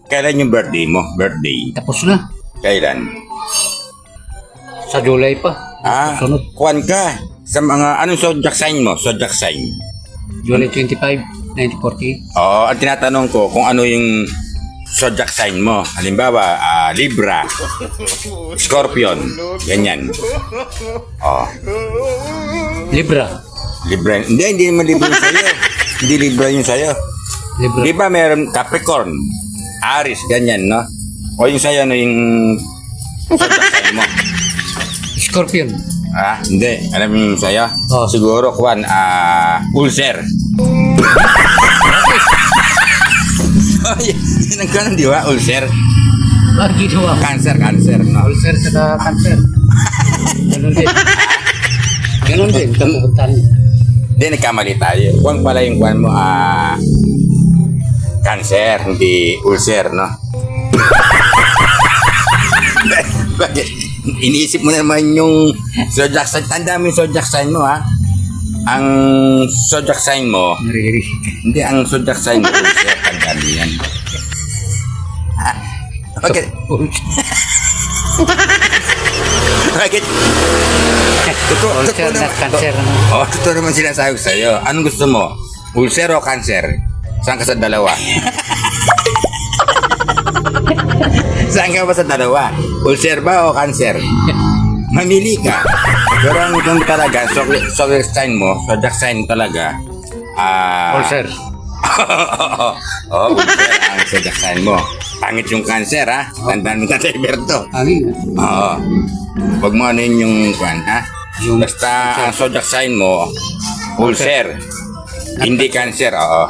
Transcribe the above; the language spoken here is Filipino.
Kailan yung birthday mo? Birthday? Tapos na. Kailan? Sa July pa. Ah, Sunod. kuwan ka. Sa mga, anong zodiac sign mo? Zodiac sign. July 25, 1940. Oo, ang tinatanong ko kung ano yung zodiac sign mo. Halimbawa, Libra, Scorpion, ganyan. Oh, Libra. Libra. Hindi naman Libra yung sa'yo. Hindi Libra yung sa'yo. Libra. Di ba meron Capricorn, Aries, ganyan, no? O yung sa'yo, no, yung zodiac sign mo. Scorpion. Hindi. Alam mo yung sa'yo? Oh. Siguro, kuwan, ulcer. Oh, yun ang kanan, di ba? Ulcer. Bakit ginawa? Cancer, no? Ulcer sa cancer. Ganon din. Ganon din. Kapupuntan. Hindi, nagkamali tayo. Kuwan pala yung kuwan mo, cancer, hindi ulcer, no? Bakit? Iniisip mo na naman yung zodiac sign. Tanda mo yung zodiac sign mo, ha? Ang zodiac sign mo, Naririnig. hindi, ang zodiac sign mo, ulcer, tanda mo yan. Bakit? Bakit? Ulcer na cancer. Oh, totoo naman sinasabi ko sa'yo. Anong gusto mo? Ulcer o cancer? Saan ka sa dalawa? Saan ka ba sa dalawa? Ulcer ba o cancer? Mamili ka. Pero ang kung talaga, zodiac sign mo, zodiac sign talaga, Ulcer. Oo, ulcer ang zodiac sign mo. Pangit yung cancer, ha? Tandaan mo Tatay Berto. Angin. Oo. Huwag mo ano yun yung kwan, ha? Yung Basta ang zodiac sign mo, ulcer. Hindi cancer, oo.